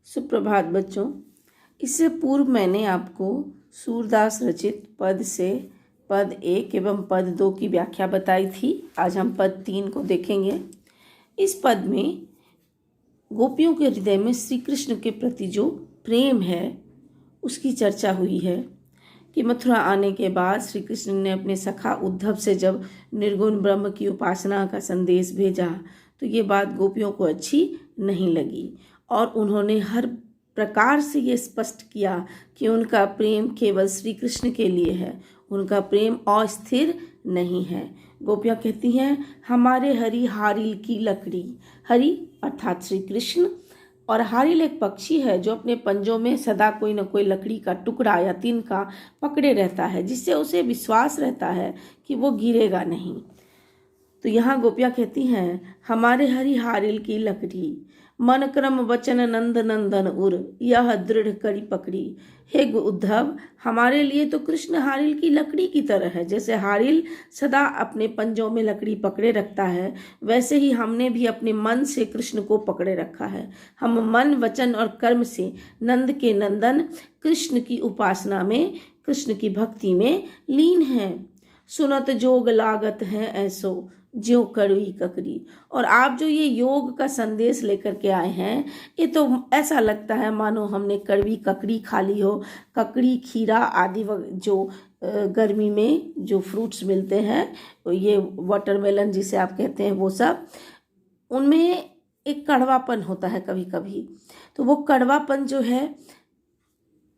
सुप्रभात बच्चों। इससे पूर्व मैंने आपको सूरदास रचित पद से पद 1 एवं पद 2 की व्याख्या बताई थी। आज हम पद 3 को देखेंगे। इस पद में गोपियों के हृदय में श्री कृष्ण के प्रति जो प्रेम है उसकी चर्चा हुई है कि मथुरा आने के बाद श्री कृष्ण ने अपने सखा उद्धव से जब निर्गुण ब्रह्म की उपासना का संदेश भेजा तो ये बात गोपियों को अच्छी नहीं लगी और उन्होंने हर प्रकार से ये स्पष्ट किया कि उनका प्रेम केवल श्री कृष्ण के लिए है, उनका प्रेम अस्थिर नहीं है। गोपियाँ कहती हैं, हमारे हरि हारिल की लकड़ी। हरि अर्थात श्री कृष्ण, और हारिल एक पक्षी है जो अपने पंजों में सदा कोई न कोई लकड़ी का टुकड़ा या तिनका पकड़े रहता है, जिससे उसे विश्वास रहता है कि वो गिरेगा नहीं। तो यहाँ गोपियाँ कहती हैं, हमारे हरि हारिल की लकड़ी, मन क्रम वचन नंद नंदन उर, यह दृढ़ कड़ी पकड़ी। हे उद्धव, हमारे लिए तो कृष्ण हारिल की लकड़ी की तरह है। जैसे हारिल सदा अपने पंजों में लकड़ी पकड़े रखता है, वैसे ही हमने भी अपने मन से कृष्ण को पकड़े रखा है। हम मन वचन और कर्म से नंद के नंदन कृष्ण की उपासना में, कृष्ण की भक्ति में लीन हैं। सुनत जोग लागत है ऐसो ज्यों कड़वी ककड़ी। और आप जो ये योग का संदेश लेकर के आए हैं, ये तो ऐसा लगता है मानो हमने कड़वी ककड़ी खा ली हो। ककड़ी, खीरा आदि जो गर्मी में जो फ्रूट्स मिलते हैं, ये वाटरमेलन जिसे आप कहते हैं, वो सब, उनमें एक कड़वापन होता है कभी कभी। तो वो कड़वापन जो है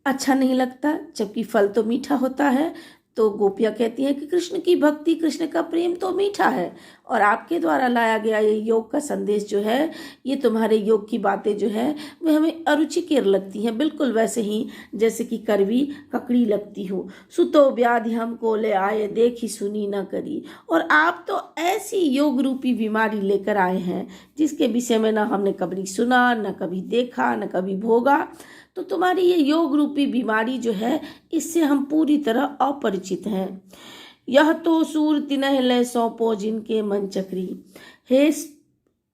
अच्छा नहीं लगता, जबकि फल तो मीठा होता है। तो गोपियाँ कहती हैं कि कृष्ण की भक्ति, कृष्ण का प्रेम तो मीठा है, और आपके द्वारा लाया गया ये योग का संदेश जो है, ये तुम्हारे योग की बातें जो है वह हमें अरुचिकर लगती हैं, बिल्कुल वैसे ही जैसे कि कड़वी ककड़ी लगती हो। सुतो व्याधि हमको ले आए, देखी सुनी न करी। और आप तो ऐसी योग रूपी बीमारी लेकर आए हैं जिसके विषय में ना हमने कभी सुना, न कभी देखा, न कभी भोगा। तो तुम्हारी ये योग रूपी बीमारी जो है, इससे हम पूरी तरह अपरिचित हैं। यह तो सूर तिनह लय सौंपो जिनके मन चक्री। हे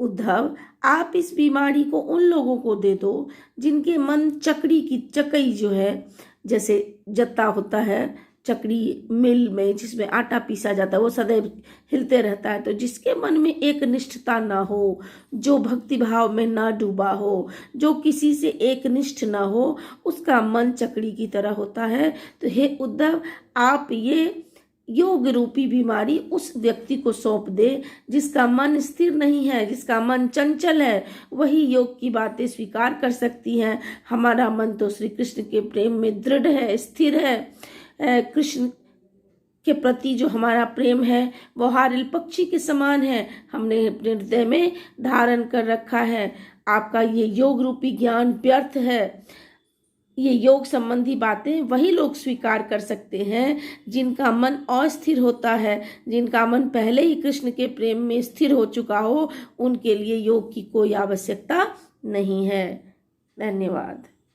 उद्धव, आप इस बीमारी को उन लोगों को दे दो जिनके मन चकड़ी की चकई जो है, जैसे जत्ता होता है चकड़ी मिल में जिसमें आटा पीसा जाता है, वो सदैव हिलते रहता है। तो जिसके मन में एक निष्ठता ना हो, जो भक्ति भाव में ना डूबा हो, जो किसी से एक निष्ठ ना हो, उसका मन चकड़ी की तरह होता है। तो हे उद्धव, आप ये योग रूपी बीमारी उस व्यक्ति को सौंप दे जिसका मन स्थिर नहीं है, जिसका मन चंचल है। वही योग की बातें स्वीकार कर सकती हैं। हमारा मन तो श्री कृष्ण के प्रेम में दृढ़ है, स्थिर है। कृष्ण के प्रति जो हमारा प्रेम है वो हारिल पक्षी के समान है, हमने अपने हृदय में धारण कर रखा है। आपका ये योग रूपी ज्ञान व्यर्थ है। ये योग संबंधी बातें वही लोग स्वीकार कर सकते हैं जिनका मन अस्थिर होता है, जिनका मन पहले ही कृष्ण के प्रेम में स्थिर हो चुका हो। उनके लिए योग की कोई आवश्यकता नहीं है। धन्यवाद।